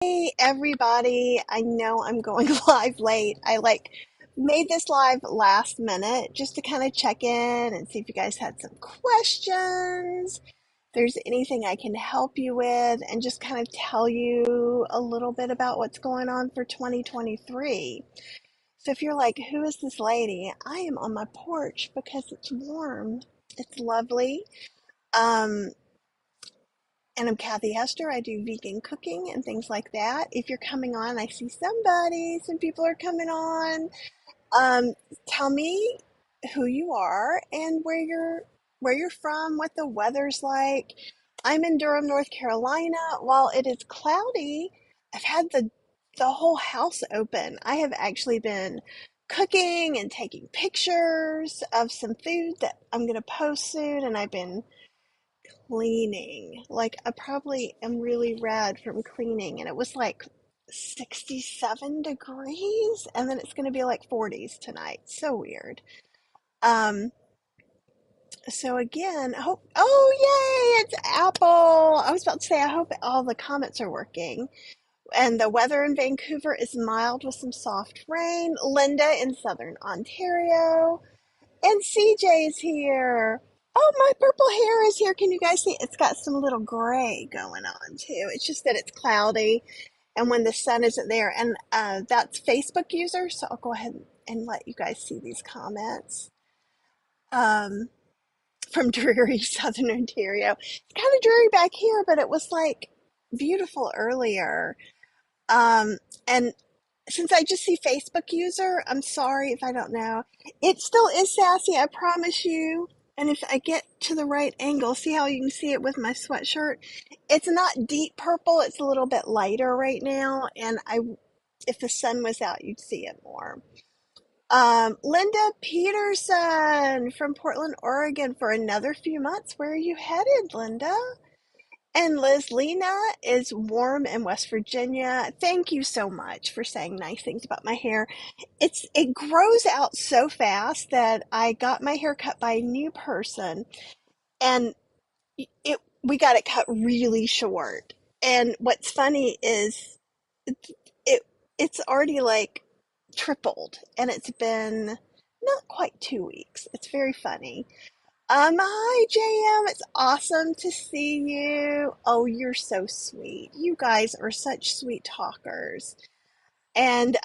Hey everybody, I know I'm going live late. I made this live last minute just to kind of check in and see if you guys had some questions, if there's anything I can help you with, and just kind of tell you a little bit about what's going on for 2023. So if you're like, who is this lady? I am on my porch because it's warm. It's lovely. Um, and I'm Kathy Hester. I do vegan cooking and things like that. If you're coming on, I see some people are coming on. Um, Tell me who you are and where you're from, what the weather's like. I'm in Durham, North Carolina. While it is cloudy, I've had the whole house open. I have actually been cooking and taking pictures of some food that I'm going to post soon, and I've been cleaning. Like, I probably am really red from cleaning, and it was like 67 degrees, and then it's going to be like 40s tonight. So weird. Um, so again, I hope, oh, yay, it's Apple. I was about to say, I hope all the comments are working. And the weather in Vancouver is mild with some soft rain. Linda in Southern Ontario. And CJ is here. Oh, my purple hair is here. Can you guys see? It's got some little gray going on too. It's just that it's cloudy and when the sun isn't there. And that's Facebook user. So I'll go ahead and let you guys see these comments um, from dreary Southern Ontario. It's kind of dreary back here, but it was like beautiful earlier. Um, and since I just see Facebook user, I'm sorry if I don't know. It still is sassy, I promise you. And if I get to the right angle, see how you can see it with my sweatshirt? It's not deep purple, it's a little bit lighter right now. And if the sun was out, you'd see it more. Linda Peterson from Portland, Oregon for another few months. Where are you headed, Linda? And Liz Lena is warm in West Virginia. Thank you so much for saying nice things about my hair. It grows out so fast that I got my hair cut by a new person, and we got it cut really short. And what's funny is it it's already like tripled, and it's been not quite 2 weeks. It's very funny. Hi, JM. It's awesome to see you. Oh, you're so sweet. You guys are such sweet talkers. And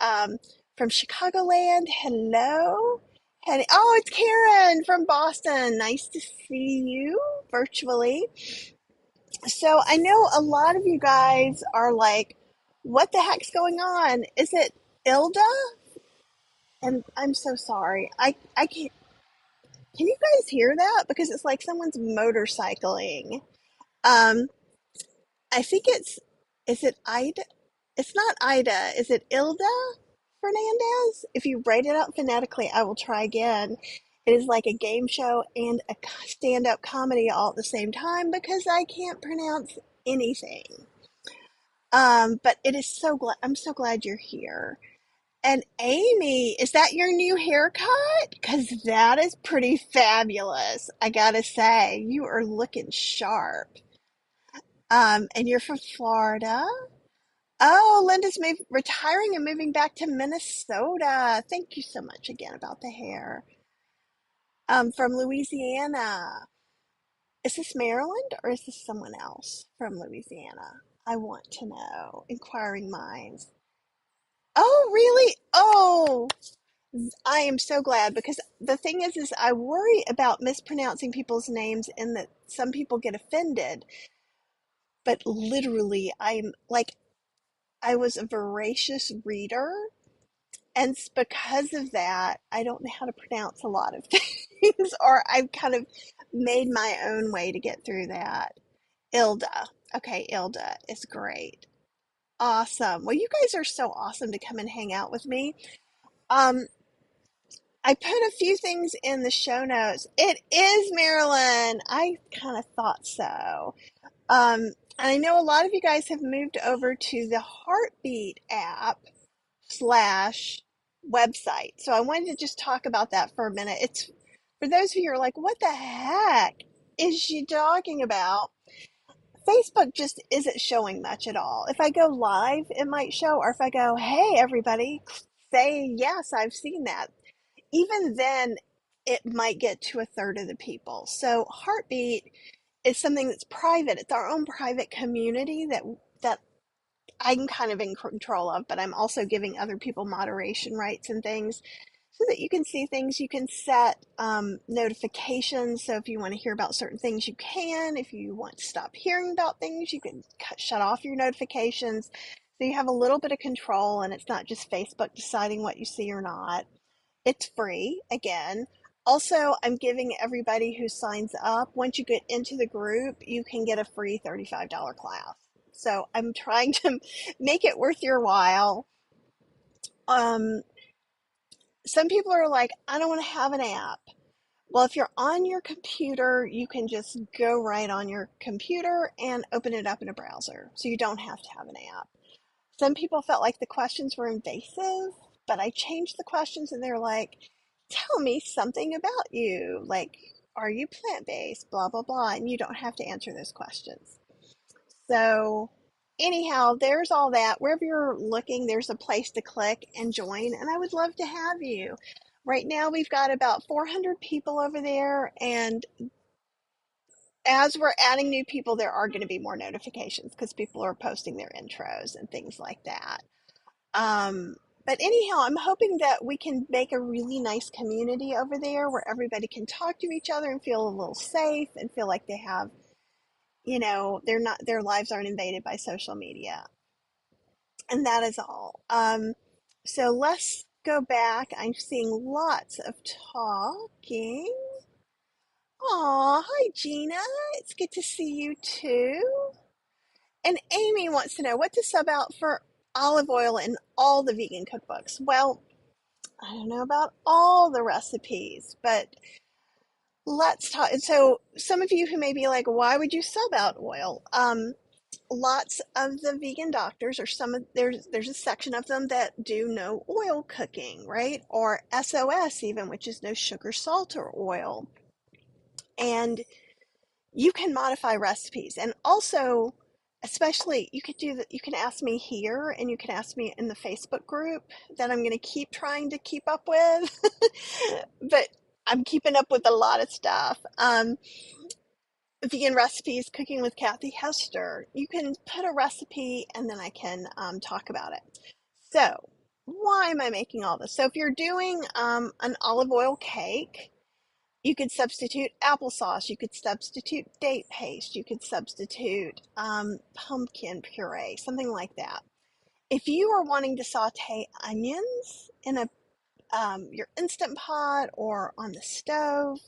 from Chicagoland, hello. Oh, it's Karen from Boston. Nice to see you virtually. So I know a lot of you guys are like, what the heck's going on? Is it Ilda? And I'm so sorry. I can't. Can you guys hear that? Because it's like someone's motorcycling. Um, I think is it Ida? It's not Ida. Is it Ilda Fernandez? If you write it out phonetically, I will try again. It is like a game show and a stand-up comedy all at the same time because I can't pronounce anything. But it is so glad I'm so glad you're here. And Amy, is that your new haircut? Because that is pretty fabulous. I gotta say, you are looking sharp. And you're from Florida? Oh, Linda's retiring and moving back to Minnesota. Thank you so much again about the hair. From Louisiana. Is this Maryland or is this someone else from Louisiana? I want to know. Inquiring minds. Oh, really? Oh, I am so glad because the thing is I worry about mispronouncing people's names and that some people get offended. But literally, I was a voracious reader, and because of that, I don't know how to pronounce a lot of things, or I've kind of made my own way to get through that. Ilda. Okay, Ilda is great. Awesome. Well, you guys are so awesome to come and hang out with me. Um, I put a few things in the show notes. It is Marilyn. I kind of thought so. And I know a lot of you guys have moved over to the Heartbeat app slash website. So I wanted to just talk about that for a minute. It's for those of you who are like, what the heck is she talking about? Facebook just isn't showing much at all. If I go live, it might show, or if I go, hey, everybody, say, yes, I've seen that. Even then, it might get to a third of the people. So Heartbeat is something that's private. It's our own private community that I'm kind of in control of, but I'm also giving other people moderation rights and things so that you can see things. You can set notifications. So if you want to hear about certain things, you can. If you want to stop hearing about things, you can shut off your notifications. So you have a little bit of control, and it's not just Facebook deciding what you see or not. It's free, again. Also, I'm giving everybody who signs up, once you get into the group, you can get a free $35 class. So I'm trying to make it worth your while. Um, some people are like, I don't want to have an app. Well, if you're on your computer, you can just go right on your computer and open it up in a browser. So you don't have to have an app. Some people felt like the questions were invasive, but I changed the questions and they're like, tell me something about you. Like, are you plant based? Blah, blah, blah. And you don't have to answer those questions. So, anyhow, there's all that. Wherever you're looking, there's a place to click and join. And I would love to have you. Right now, we've got about 400 people over there. And as we're adding new people, there are going to be more notifications because people are posting their intros and things like that. Um, but anyhow, I'm hoping that we can make a really nice community over there where everybody can talk to each other and feel a little safe and feel like they have, they're not, their lives aren't invaded by social media. And that is all. So let's go back. I'm seeing lots of talking. Aw, hi Gina. It's good to see you too. And Amy wants to know what to sub out for olive oil in all the vegan cookbooks. Well, I don't know about all the recipes, but let's talk. So, some of you who may be like, why would you sub out oil? Lots of the vegan doctors, or some of there's a section of them that do no oil cooking, right? Or SOS, even, which is no sugar, salt, or oil. And you can modify recipes, and also, especially, you could do that. You can ask me here, and you can ask me in the Facebook group that I'm going to keep trying to keep up with. But I'm keeping up with a lot of stuff. Vegan recipes, cooking with Kathy Hester. You can put a recipe, and then I can talk about it. So why am I making all this? So if you're doing an olive oil cake, you could substitute applesauce, you could substitute date paste, you could substitute pumpkin puree, something like that. If you are wanting to saute onions in your Instant Pot or on the stove,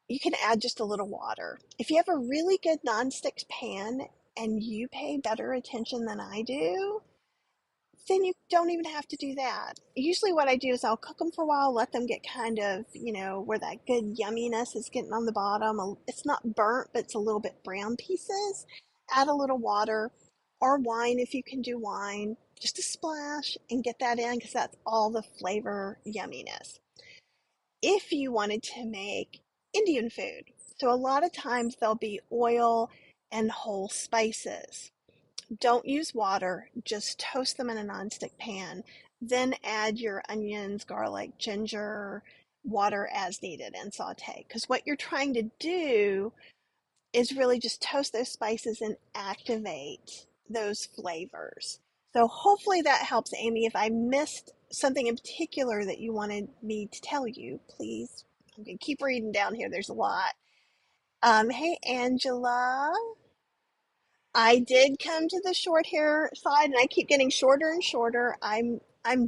you can add just a little water. If you have a really good nonstick pan and you pay better attention than I do, then you don't even have to do that. Usually what I do is I'll cook them for a while, let them get kind of, where that good yumminess is getting on the bottom. It's not burnt, but it's a little bit brown pieces. Add a little water or wine if you can do wine, just a splash, and get that in because that's all the flavor yumminess. If you wanted to make Indian food, so a lot of times there'll be oil and whole spices. Don't use water, just toast them in a nonstick pan. Then add your onions, garlic, ginger, water as needed, and saute. Because what you're trying to do is really just toast those spices and activate those flavors. So hopefully that helps, Amy. If I missed something in particular that you wanted me to tell you, please. I'm going to keep reading down here. There's a lot. Hey, Angela. I did come to the short hair side, and I keep getting shorter and shorter. I'm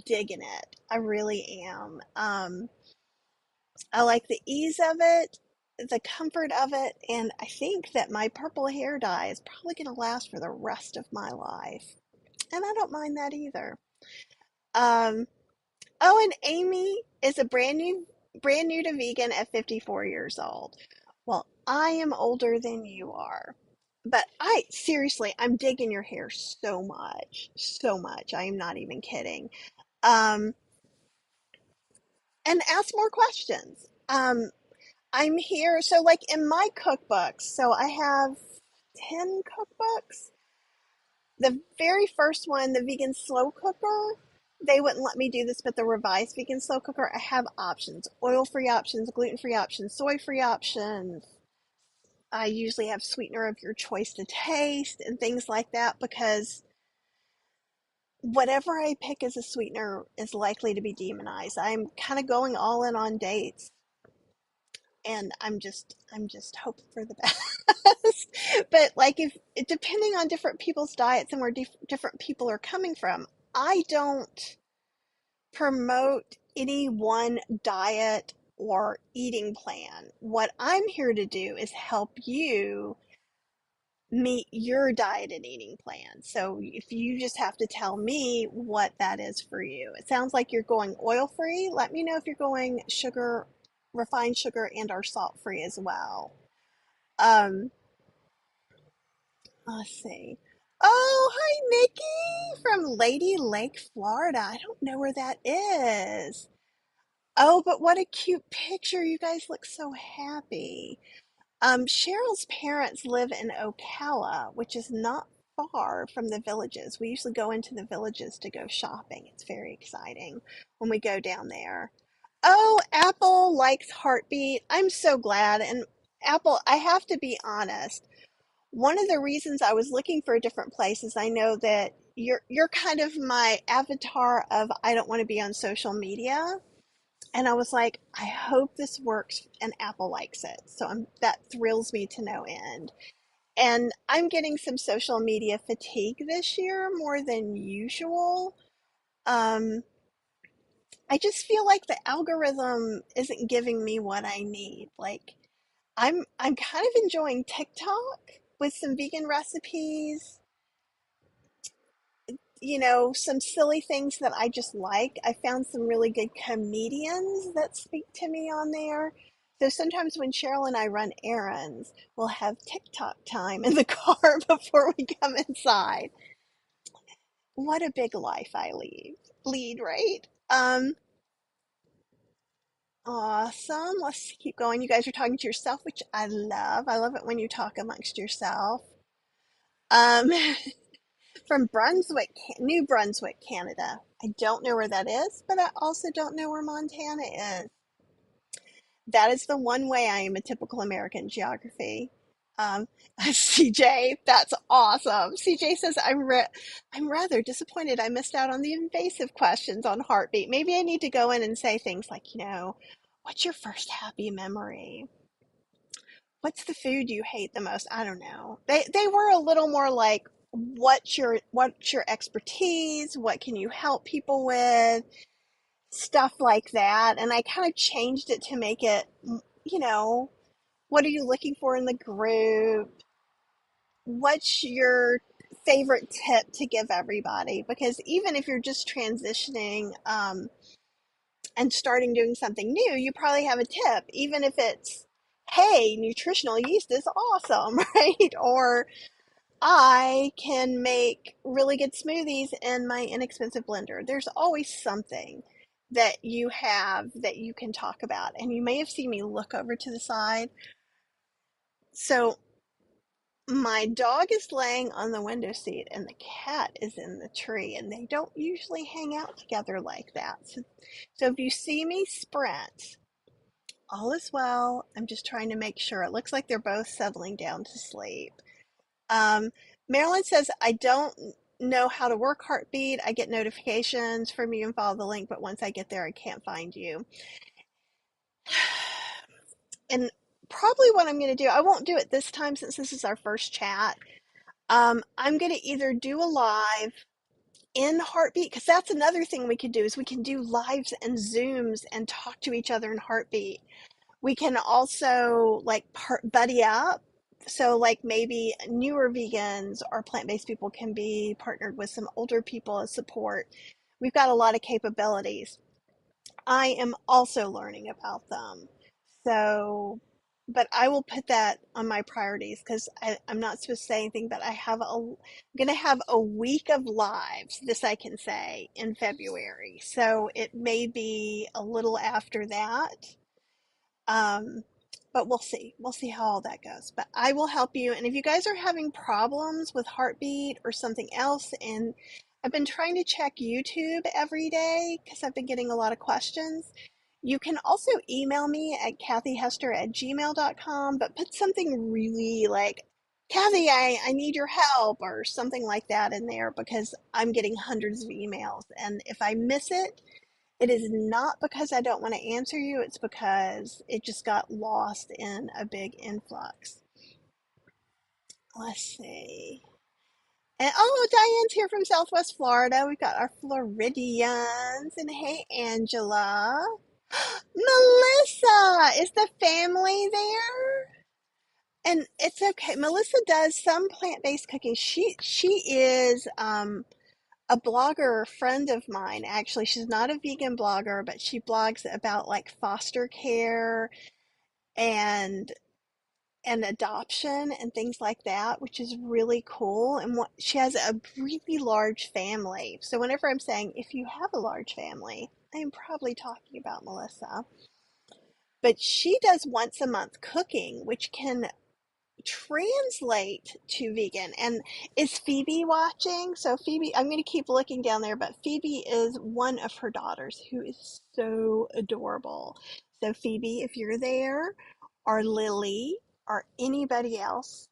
digging it. I really am. I like the ease of it, the comfort of it, and I think that my purple hair dye is probably going to last for the rest of my life. And I don't mind that either. Um, oh, and Amy is a brand new to vegan at 54 years old. Well, I am older than you are. But I seriously, I'm digging your hair so much, so much. I am not even kidding. Um, and ask more questions. I'm here. So, like in my cookbooks, so I have 10 cookbooks. The very first one, the vegan slow cooker, they wouldn't let me do this, but the revised vegan slow cooker, I have options: oil-free options, gluten-free options, soy-free options. I usually have sweetener of your choice to taste and things like that, because whatever I pick as a sweetener is likely to be demonized. I'm kind of going all in on dates, and I'm just hoping for the best. But like, if depending on different people's diets and where different people are coming from, I don't promote any one diet or eating plan. What I'm here to do is help you meet your diet and eating plan. So if you just have to tell me what that is for you. It sounds like you're going oil free. Let me know if you're going sugar, refined sugar, and or salt free as well. Um, let's see. Oh, hi Nikki from Lady Lake, Florida. I don't know where that is. Oh, but what a cute picture. You guys look so happy. Cheryl's parents live in Ocala, which is not far from the villages. We usually go into the villages to go shopping. It's very exciting when we go down there. Oh, Apple likes Heartbeat. I'm so glad. And Apple, I have to be honest. One of the reasons I was looking for a different place is I know that you're kind of my avatar of I don't want to be on social media. And I was like, I hope this works and Apple likes it. So that thrills me to no end. And I'm getting some social media fatigue this year more than usual. Um, I just feel like the algorithm isn't giving me what I need. Like, I'm kind of enjoying TikTok with some vegan recipes, some silly things that I just like. I found some really good comedians that speak to me on there. So sometimes when Cheryl and I run errands, we'll have TikTok time in the car before we come inside. What a big life I lead, right? Awesome. Let's keep going. You guys are talking to yourself, which I love. I love it when you talk amongst yourself. Um, from Brunswick, New Brunswick, Canada. I don't know where that is, but I also don't know where Montana is. That is the one way I am a typical American geography. Um, CJ, that's awesome. CJ says, I'm rather disappointed I missed out on the invasive questions on heartbeat. Maybe I need to go in and say things like, what's your first happy memory? What's the food you hate the most? I don't know. They were a little more like, what's your expertise? What can you help people with? Stuff like that. And I kind of changed it to make it, you know, what are you looking for in the group? What's your favorite tip to give everybody? Because even if you're just transitioning, and starting doing something new, you probably have a tip, even if it's, hey, nutritional yeast is awesome, right? Or I can make really good smoothies in my inexpensive blender. There's always something that you have that you can talk about. And you may have seen me look over to the side. So my dog is laying on the window seat and the cat is in the tree, and they don't usually hang out together like that. So if you see me sprint, all is well. I'm just trying to make sure. It looks like they're both settling down to sleep. Um, Marilyn says, I don't know how to work Heartbeat. I get notifications from you and follow the link, but once I get there, I can't find you. And probably what I'm going to do, I won't do it this time since this is our first chat. I'm going to either do a live in Heartbeat, because that's another thing we could do is we can do lives and Zooms and talk to each other in Heartbeat. We can also like buddy up. So like maybe newer vegans or plant-based people can be partnered with some older people as support. We've got a lot of capabilities. I am also learning about them. So, but I will put that on my priorities because I'm not supposed to say anything, but I'm going to have a week of lives, this I can say, in February. So it may be a little after that. Um, But we'll see. We'll see how all that goes. But I will help you. And if you guys are having problems with heartbeat or something else, and I've been trying to check YouTube every day because I've been getting a lot of questions. You can also email me at kathyhester@gmail.com, but put something really like, Kathy, I need your help or something like that in there because I'm getting hundreds of emails. And if I miss it, it is not because I don't want to answer you, it's because it just got lost in a big influx. Let's see. And oh, Diane's here from Southwest Florida. We've got our Floridians. And hey, Angela. Melissa, is the family there? And it's okay. Melissa does some plant-based cooking. She is a blogger friend of mine. Actually, she's not a vegan blogger, but she blogs about like foster care and adoption and things like that, which is really cool. And what she has a really large family. So whenever I'm saying if you have a large family, I am probably talking about Melissa. But she does once a month cooking, which can translate to vegan. And is Phoebe watching? So Phoebe, I'm going to keep looking down there, but Phoebe is one of her daughters who is so adorable. So Phoebe, if you're there, or Lily, or anybody else,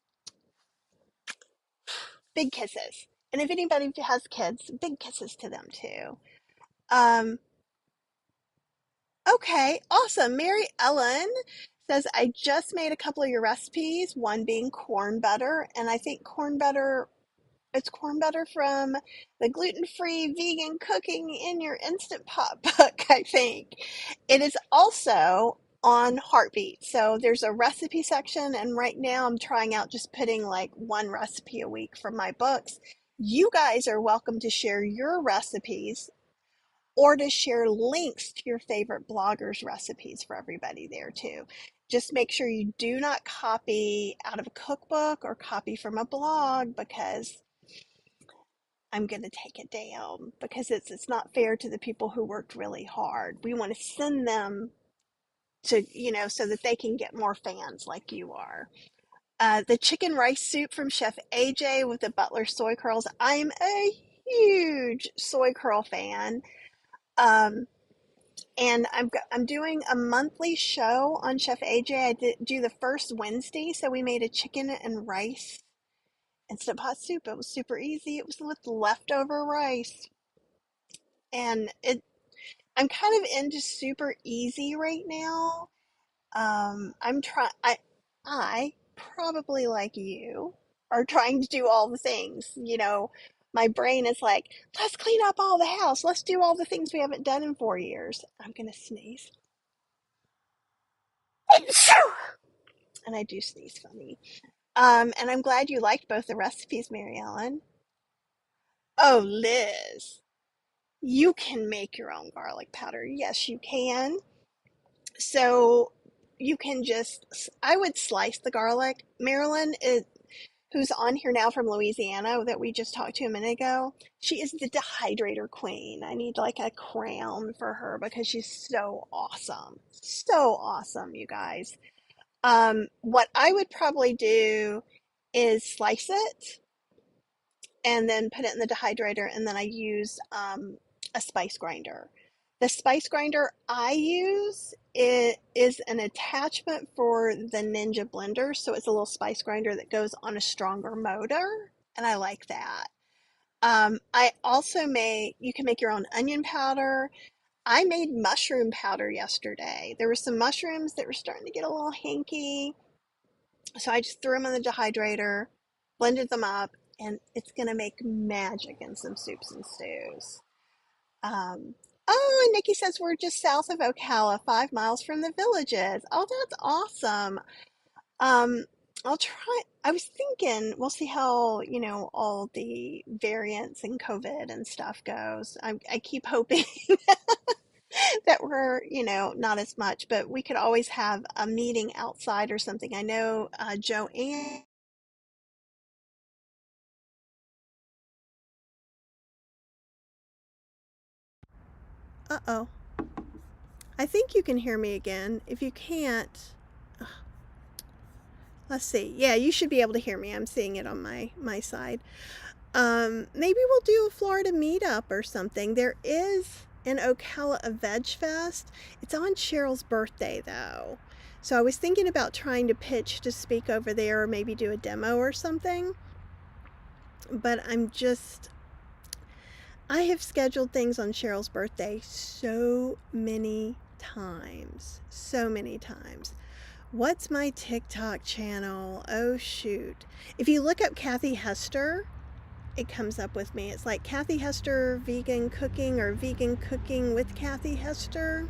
big kisses. And if anybody has kids, big kisses to them too. Um, okay, awesome. Mary Ellen says, I just made a couple of your recipes, one being corn butter, and I think corn butter. It's corn butter from the gluten-free vegan cooking in your Instant Pot book, I think. It is also on Heartbeat. So there's a recipe section, and right now I'm trying out just putting like one recipe a week from my books. You guys are welcome to share your recipes or to share links to your favorite bloggers' recipes for everybody there too. Just make sure you do not copy out of a cookbook or copy from a blog because I'm going to take it down because it's not fair to the people who worked really hard. We want to send them to, so that they can get more fans like you are. The chicken rice soup from Chef AJ with the Butler soy curls. I'm a huge soy curl fan. Um, and I'm doing a monthly show on Chef AJ. Do the first Wednesday, so we made a chicken and rice instant pot soup. It was super easy. It was with leftover rice, and I'm kind of into super easy right now. I'm trying. I probably like you are trying to do all the things. My brain is like, let's clean up all the house. Let's do all the things we haven't done in 4 years. I'm gonna sneeze, and I do sneeze funny. And I'm glad you liked both the recipes, Mary Ellen. Oh, Liz, you can make your own garlic powder. Yes, you can. So you can I would slice the garlic. Marilyn is, who's on here now from Louisiana that we just talked to a minute ago. She is the dehydrator queen. I need like a crown for her because she's so awesome. So awesome, you guys. What I would probably do is slice it and then put it in the dehydrator, and then I use a spice grinder. The spice grinder I use is an attachment for the Ninja blender, so it's a little spice grinder that goes on a stronger motor, and I like that. I also you can make your own onion powder. I made mushroom powder yesterday. There were some mushrooms that were starting to get a little hanky, so I just threw them in the dehydrator, blended them up, and it's going to make magic in some soups and stews. Oh, and Nikki says we're just south of Ocala, 5 miles from the villages. Oh, that's awesome. Um, I'll try. I was thinking we'll see how, all the variants and COVID and stuff goes. I keep hoping that we're, not as much, but we could always have a meeting outside or something. I know Joanne. Uh-oh. I think you can hear me again. If you can't, Let's see. Yeah, you should be able to hear me. I'm seeing it on my side. Maybe we'll do a Florida meetup or something. There is in Ocala a Veg Fest. It's on Cheryl's birthday though. So I was thinking about trying to pitch to speak over there or maybe do a demo or something. But I have scheduled things on Cheryl's birthday so many times. So many times. What's my TikTok channel? Oh, shoot. If you look up Kathy Hester, it comes up with me. It's like Kathy Hester Vegan Cooking or Vegan Cooking with Kathy Hester.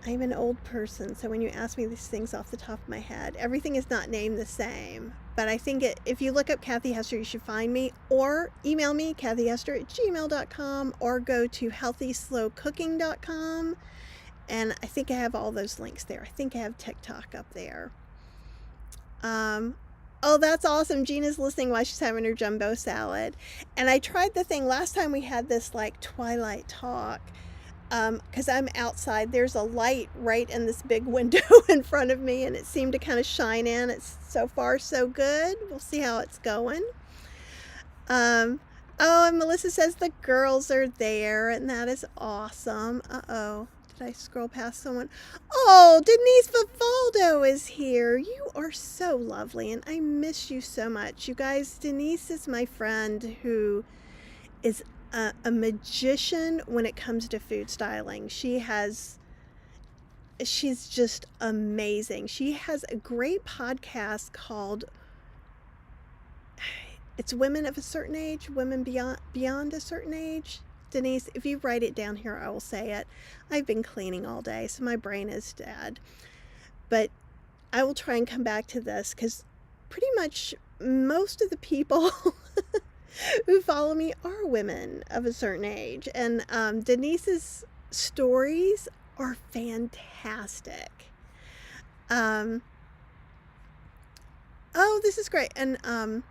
I'm an old person, so when you ask me these things off the top of my head, everything is not named the same. But I think if you look up Kathy Hester, you should find me, or email me, kathyhester@gmail.com, or go to healthyslowcooking.com. And I think I have all those links there. I think I have TikTok up there. Oh, that's awesome. Gina's listening while she's having her jumbo salad. And I tried the thing last time we had this like twilight talk. Because I'm outside. There's a light right in this big window in front of me, and it seemed to kind of shine in. It's so far so good. We'll see how it's going. Oh, and Melissa says the girls are there, and that is awesome. Uh-oh. Did I scroll past someone? Oh, Denise Vivaldo is here. You are so lovely, and I miss you so much. You guys, Denise is my friend who is a magician when it comes to food styling. She's just amazing. She has a great podcast called, it's Women of a Certain Age, Women Beyond a Certain Age. Denise, if you write it down here, I will say it. I've been cleaning all day, so my brain is dead. But I will try and come back to this because pretty much most of the people who follow me are women of a certain age. And Denise's stories are fantastic. Oh, this is great. And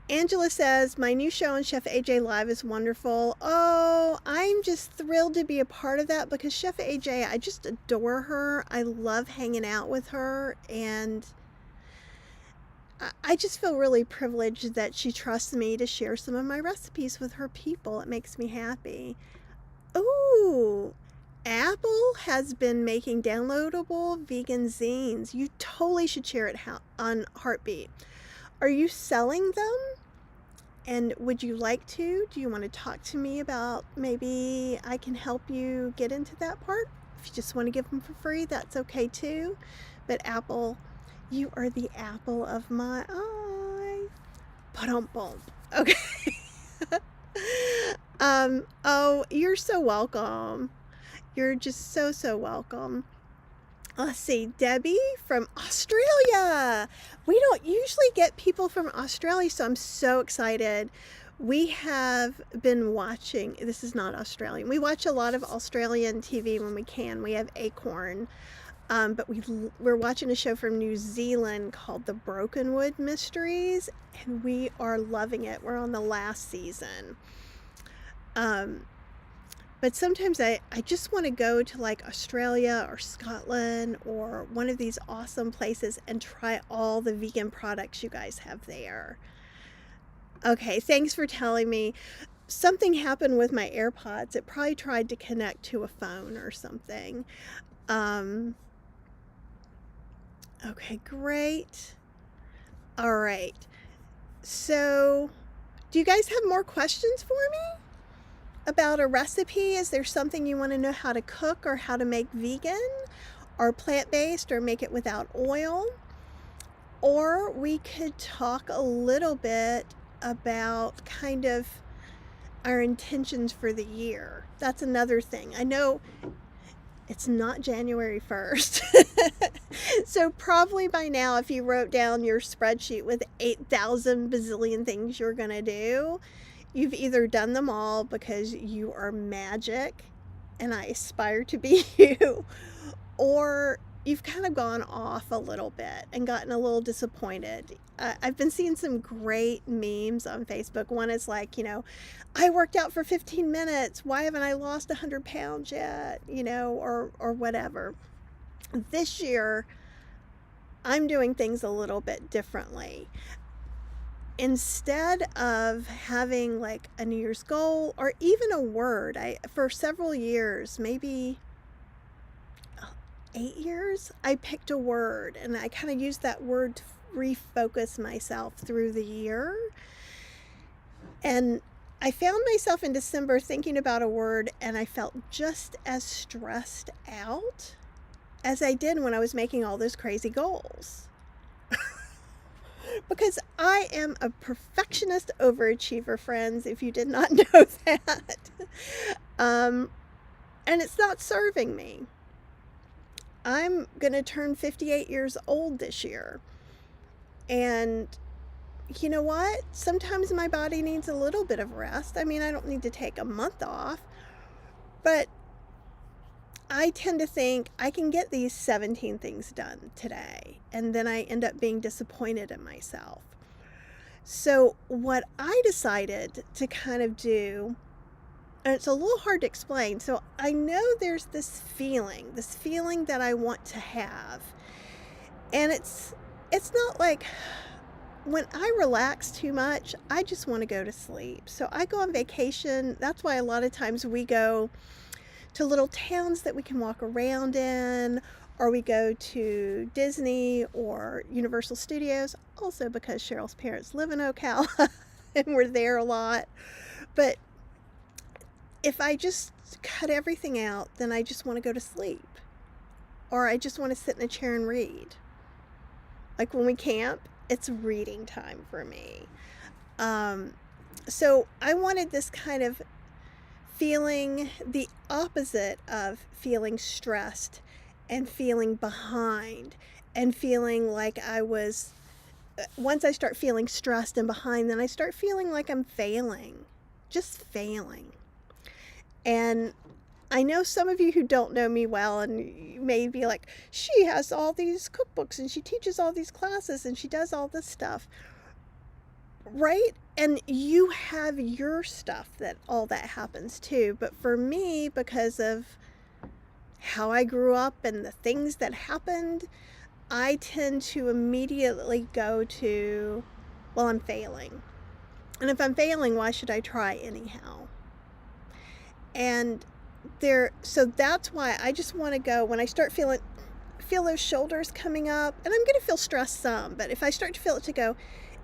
Angela says, my new show on Chef AJ Live is wonderful. Oh, I'm just thrilled to be a part of that because Chef AJ, I just adore her. I love hanging out with her, and I just feel really privileged that she trusts me to share some of my recipes with her people. It makes me happy. Ooh, Apple has been making downloadable vegan zines. You totally should share it on Heartbeat. Are you selling them? And would you like to? Do you want to talk to me about maybe I can help you get into that part? If you just want to give them for free, that's okay too. But Apple, you are the apple of my eye. Ba-dum-bum. Okay. Oh, you're so welcome. You're just so welcome. Let's see, Debbie from Australia. We don't usually get people from Australia, so I'm so excited. We have been watching, this is not Australian, we watch a lot of Australian TV when we can. We have Acorn, but we're watching a show from New Zealand called The Brokenwood Mysteries, and we are loving it. We're on the last season. But sometimes I just want to go to like Australia or Scotland or one of these awesome places and try all the vegan products you guys have there. Okay, thanks for telling me. Something happened with my AirPods. It probably tried to connect to a phone or something. Okay, great. All right. So, do you guys have more questions for me about a recipe? Is there something you want to know how to cook or how to make vegan or plant-based or make it without oil? Or we could talk a little bit about kind of our intentions for the year. That's another thing. I know it's not January 1st. So probably by now, if you wrote down your spreadsheet with 8,000 bazillion things you're going to do, you've either done them all because you are magic and I aspire to be you, or you've kind of gone off a little bit and gotten a little disappointed. I've been seeing some great memes on Facebook. One is like, I worked out for 15 minutes. Why haven't I lost 100 pounds yet? Or whatever. This year, I'm doing things a little bit differently. Instead of having like a New Year's goal or even a word, for several years, maybe 8 years, I picked a word and I kind of used that word to refocus myself through the year. And I found myself in December thinking about a word, and I felt just as stressed out as I did when I was making all those crazy goals. Because I am a perfectionist overachiever, friends, if you did not know that. And it's not serving me. I'm going to turn 58 years old this year. And you know what? Sometimes my body needs a little bit of rest. I mean, I don't need to take a month off, but I tend to think I can get these 17 things done today, and then I end up being disappointed in myself. So what I decided to kind of do, and it's a little hard to explain. So I know there's this feeling that I want to have. And it's not like when I relax too much, I just want to go to sleep. So I go on vacation. That's why a lot of times we go to little towns that we can walk around in, or we go to Disney or Universal Studios, also because Cheryl's parents live in Ocala and we're there a lot. But if I just cut everything out, then I just want to go to sleep, or I just want to sit in a chair and read. Like when we camp, it's reading time for me. So I wanted this kind of feeling, the opposite of feeling stressed and feeling behind and feeling like once I start feeling stressed and behind, then I start feeling like I'm failing, just failing. And I know some of you who don't know me well, and you may be like, she has all these cookbooks and she teaches all these classes and she does all this stuff, right? And you have your stuff that all that happens too. But for me, because of how I grew up and the things that happened, I tend to immediately go to, well, I'm failing. And if I'm failing, why should I try anyhow? And so that's why I just want to go, when I start feel those shoulders coming up, and I'm going to feel stressed some, but if I start to feel it, to go,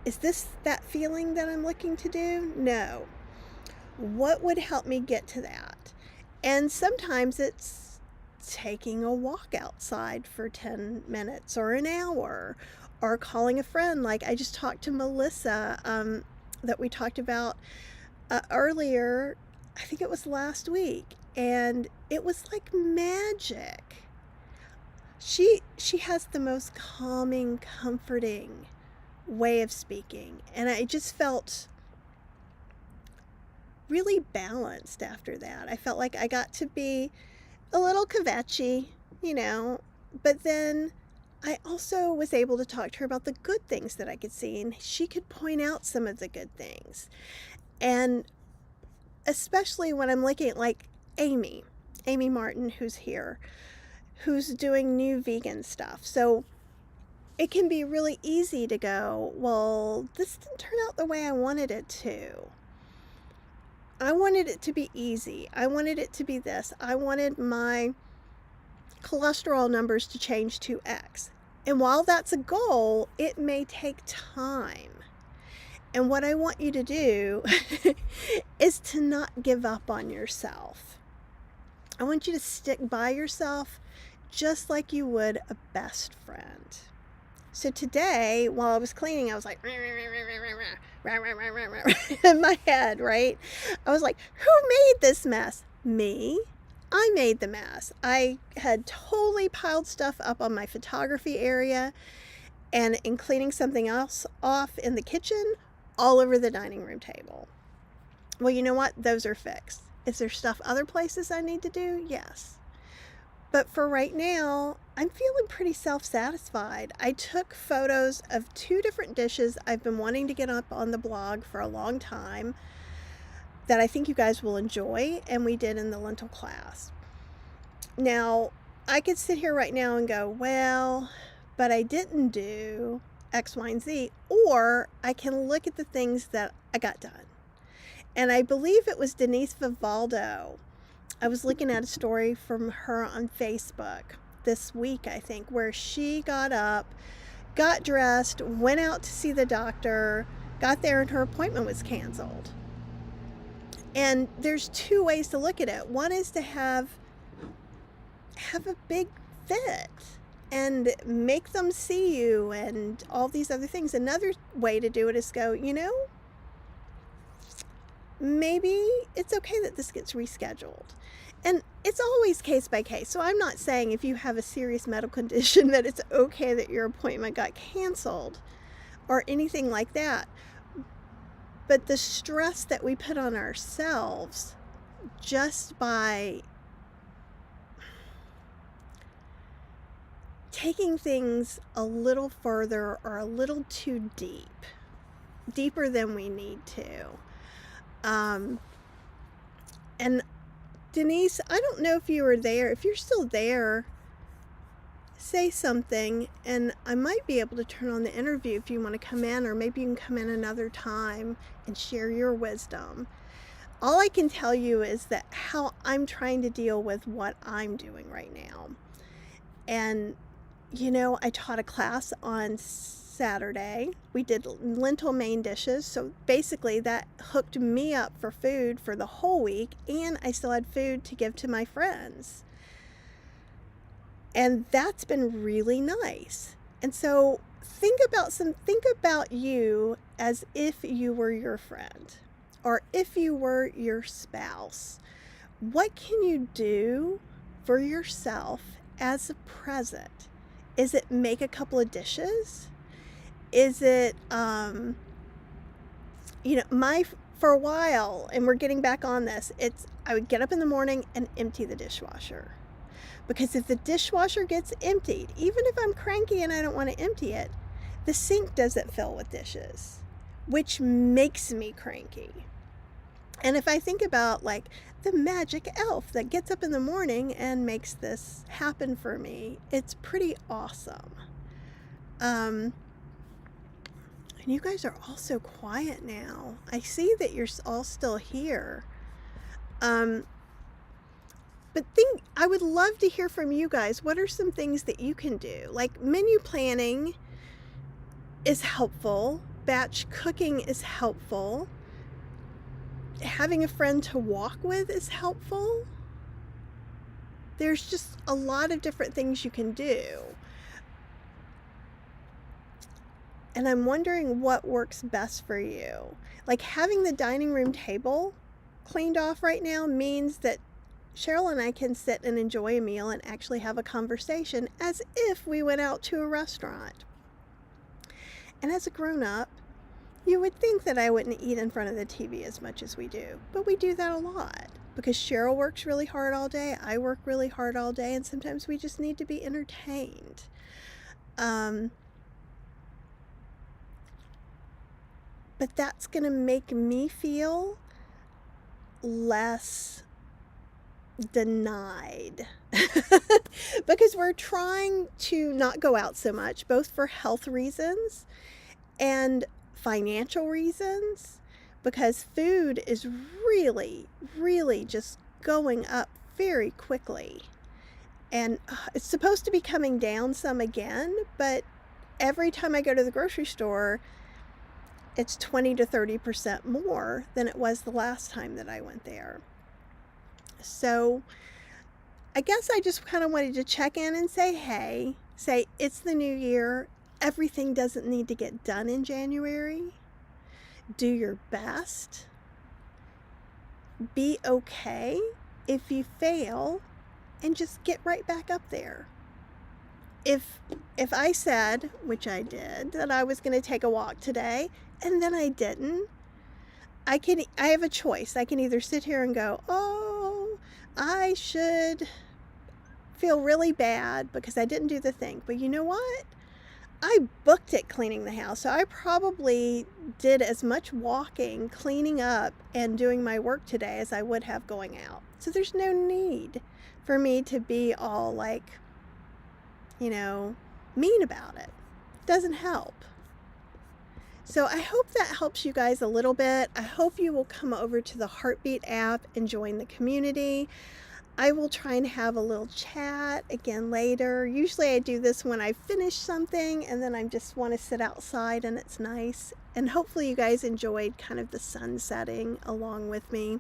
is this that feeling that I'm looking to do? No. What would help me get to that? And sometimes it's taking a walk outside for 10 minutes or an hour, or calling a friend. Like I just talked to Melissa, that we talked about earlier, I think it was last week, and it was like magic. She has the most calming, comforting way of speaking, and I just felt really balanced after that. I felt like I got to be a little kvetchy, but then I also was able to talk to her about the good things that I could see, and she could point out some of the good things. And especially when I'm looking at like Amy Martin, who's here, who's doing new vegan stuff. So it can be really easy to go, well, this didn't turn out the way I wanted it to. I wanted it to be easy. I wanted it to be this. I wanted my cholesterol numbers to change to X. And while that's a goal, it may take time. And what I want you to do is to not give up on yourself. I want you to stick by yourself just like you would a best friend. So today, while I was cleaning, I was like, in my head, right? I was like, who made this mess? Me. I made the mess. I had totally piled stuff up on my photography area, and in cleaning something else off in the kitchen, all over the dining room table. Well, you know what? Those are fixed. Is there stuff other places I need to do? Yes. But for right now, I'm feeling pretty self-satisfied. I took photos of 2 different dishes I've been wanting to get up on the blog for a long time that I think you guys will enjoy, and we did in the lentil class. Now, I could sit here right now and go, well, but I didn't do X, Y, and Z, or I can look at the things that I got done. And I believe it was Denise Vivaldo. I was looking at a story from her on Facebook this week, I think, where she got up, got dressed, went out to see the doctor, got there, and her appointment was canceled. And there's two ways to look at it. One is to have a big fit and make them see you and all these other things. Another way to do it is go, maybe it's okay that this gets rescheduled. And it's always case by case. So I'm not saying if you have a serious medical condition that it's okay that your appointment got canceled or anything like that. But the stress that we put on ourselves just by taking things a little further or a little too deep, deeper than we need to. And Denise, I don't know if you were there. If you're still there, say something, and I might be able to turn on the interview if you want to come in, or maybe you can come in another time and share your wisdom. All I can tell you is that how I'm trying to deal with what I'm doing right now. And, I taught a class on Saturday. We did lentil main dishes. So basically that hooked me up for food for the whole week, and I still had food to give to my friends. And that's been really nice. And so think about you as if you were your friend or if you were your spouse. What can you do for yourself as a present? Is it make a couple of dishes? Is it, for a while, and we're getting back on this, I would get up in the morning and empty the dishwasher. Because if the dishwasher gets emptied, even if I'm cranky and I don't want to empty it, the sink doesn't fill with dishes, which makes me cranky. And if I think about the magic elf that gets up in the morning and makes this happen for me, it's pretty awesome. And you guys are all so quiet now. I see that you're all still here. But I would love to hear from you guys. What are some things that you can do? Menu planning is helpful. Batch cooking is helpful. Having a friend to walk with is helpful. There's just a lot of different things you can do. And I'm wondering what works best for you. Having the dining room table cleaned off right now means that Cheryl and I can sit and enjoy a meal and actually have a conversation as if we went out to a restaurant. And as a grown-up, you would think that I wouldn't eat in front of the TV as much as we do, but we do that a lot because Cheryl works really hard all day, I work really hard all day, and sometimes we just need to be entertained. But that's going to make me feel less denied because we're trying to not go out so much, both for health reasons and financial reasons, because food is really, really just going up very quickly. And it's supposed to be coming down some again, but every time I go to the grocery store, it's 20 to 30% more than it was the last time that I went there. So I guess I just kind of wanted to check in and say it's the new year. Everything doesn't need to get done in January. Do your best. Be okay if you fail and just get right back up there. If I said, which I did, that I was going to take a walk today and then I didn't, I have a choice. I can either sit here and go, oh, I should feel really bad because I didn't do the thing. But you know what? I booked it cleaning the house. So I probably did as much walking, cleaning up, and doing my work today as I would have going out. So there's no need for me to be all mean about it. Doesn't help. So I hope that helps you guys a little bit. I hope you will come over to the Heartbeat app and join the community. I will try and have a little chat again later. Usually I do this when I finish something and then I just want to sit outside and it's nice. And hopefully you guys enjoyed kind of the sun setting along with me.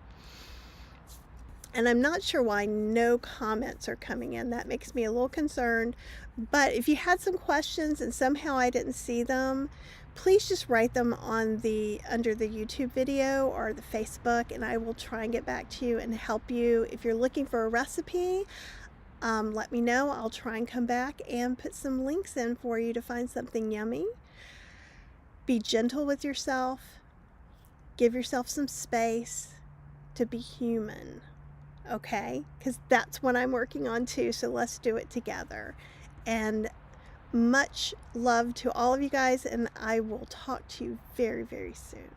And I'm not sure why no comments are coming in. That makes me a little concerned. But if you had some questions and somehow I didn't see them, please just write them on under the YouTube video or the Facebook, and I will try and get back to you and help you. If you're looking for a recipe, let me know. I'll try and come back and put some links in for you to find something yummy. Be gentle with yourself. Give yourself some space to be human. Okay? Because that's what I'm working on too, so let's do it together. And much love to all of you guys, and I will talk to you very, very soon.